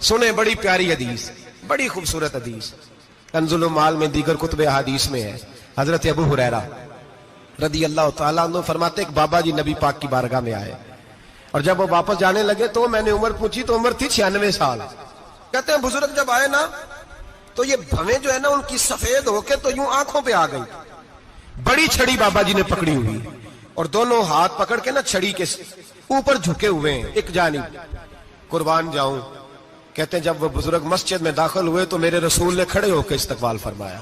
سنیں بڑی پیاری حدیث، بڑی خوبصورت حدیث، کنزُ المال میں دیگر کتب احادیث میں ہے۔ حضرت ابو ہریرہ رضی اللہ تعالیٰ عنہ فرماتے ایک بابا جی نبی پاک کی بارگاہ میں آئے، اور جب وہ واپس جانے لگے تو میں نے عمر پوچھی تو عمر تھی 96 سال۔ کہتے ہیں بزرگ جب آئے نا تو یہ بھویں جو ہے نا ان کی سفید ہو کے تو یوں آنکھوں پہ آ گئی، بڑی چھڑی بابا جی نے پکڑی ہوئی اور دونوں ہاتھ پکڑ کے نا چھڑی کے اوپر جھکے ہوئے ہیں ایک جانب، قربان جاؤں۔ کہتے ہیں جب وہ بزرگ مسجد میں داخل ہوئے تو میرے رسول نے کھڑے ہو کے استقبال فرمایا،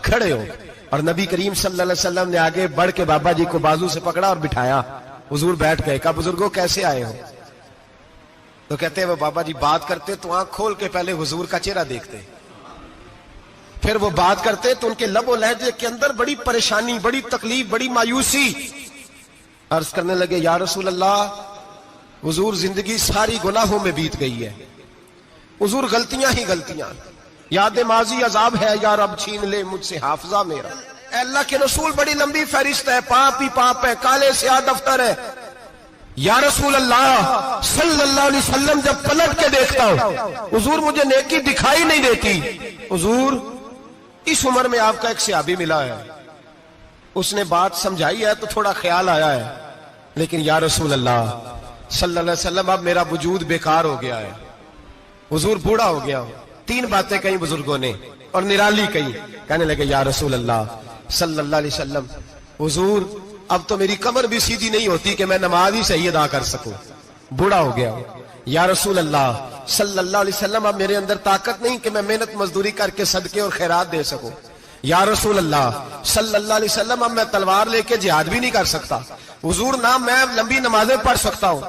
کھڑے ہو، اور نبی کریم صلی اللہ علیہ وسلم نے آگے بڑھ کے بابا جی کو بازو سے پکڑا اور بٹھایا۔ حضور بیٹھ گئے، کہا بزرگوں کیسے آئے ہو؟ تو کہتے ہیں وہ بابا جی بات کرتے تو آنکھ کھول کے پہلے حضور کا چہرہ دیکھتے، پھر وہ بات کرتے تو ان کے لب و لہجے کے اندر بڑی پریشانی، بڑی تکلیف، بڑی مایوسی۔ عرض کرنے لگے یا رسول اللہ، حضور زندگی ساری گناہوں میں بیت گئی ہے، حضور غلطیاں ہی غلطیاں، یاد ماضی عذاب ہے، یا رب چھین لے مجھ سے حافظہ میرا۔ اے اللہ کے رسول بڑی لمبی فہرست ہے، پاپ ہی پاپ ہے، کالے سیاہ دفتر ہے۔ یا رسول اللہ صلی اللہ علیہ وسلم جب پلٹ کے دیکھتا ہوں حضور مجھے نیکی دکھائی نہیں دیتی۔ حضور اس عمر میں آپ کا ایک صحابی ملا ہے، اس نے بات سمجھائی ہے تو تھوڑا خیال آیا ہے، لیکن یا رسول اللہ صلی اللہ علیہ وسلم اب میرا وجود بیکار ہو گیا ہے، حضور بوڑھا ہو گیا ہوں۔ 3 باتیں کہیں بزرگوں نے اور نرالی کہیں، کہنے لگے یا رسول اللہ صلی اللہ علیہ وسلم، حضور اب تو میری کمر بھی سیدھی نہیں ہوتی کہ میں نماز ہی صحیح ادا کر سکوں، بوڑھا ہو گیا ہوں۔ یا رسول اللہ صلی اللہ علیہ وسلم اب میرے اندر طاقت نہیں کہ میں محنت مزدوری کر کے صدقے اور خیرات دے سکوں۔ یا رسول اللہ صلی اللہ علیہ وسلم اب میں تلوار لے کے جہاد بھی نہیں کر سکتا، حضور نہ میں لمبی نمازیں پڑھ سکتا ہوں،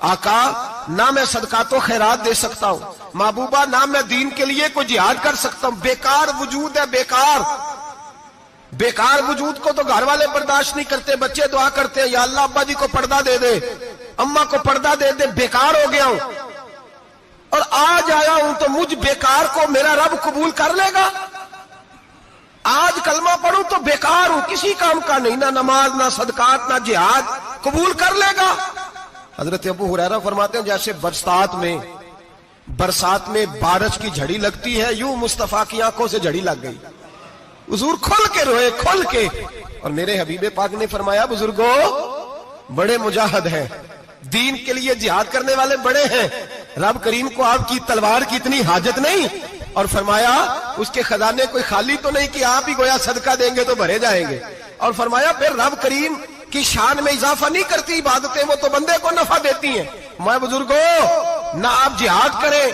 آقا نہ میں صدقات و خیرات دے سکتا ہوں، محبوبہ نہ میں دین کے لیے کوئی جہاد کر سکتا ہوں، بیکار وجود ہے، بیکار۔ بیکار وجود کو تو گھر والے برداشت نہیں کرتے، بچے دعا کرتے ہیں یا اللہ ابا جی کو پردہ دے دے، اماں کو پردہ دے دے، بیکار ہو گیا ہوں اور آج آیا ہوں تو مجھ بیکار کو میرا رب قبول کر لے گا؟ آج کلمہ پڑھوں تو بیکار ہوں، کسی کام کا نہیں، نہ نماز نہ صدقات نہ جہاد، قبول کر لے گا؟ حضرت ابو ہریرہ فرماتے ہیں جیسے برسات میں بارش کی جھڑی لگتی ہے، یوں مصطفیٰ کی آنکھوں سے جھڑی لگ گئی، حضور کھل کے روئے، کھل کے۔ اور میرے حبیب پاک نے فرمایا بزرگوں بڑے مجاہد ہیں، دین کے لیے جہاد کرنے والے بڑے ہیں، رب کریم کو آپ کی تلوار کی اتنی حاجت نہیں، اور فرمایا اس کے خزانے کوئی خالی تو نہیں کہ آپ ہی گویا صدقہ دیں گے تو بھرے جائیں گے، اور فرمایا پھر رب کریم کی شان میں اضافہ نہیں کرتی عبادتیں، وہ تو بندے کو نفع دیتی ہیں۔ میں بزرگوں نہ آپ جہاد کریں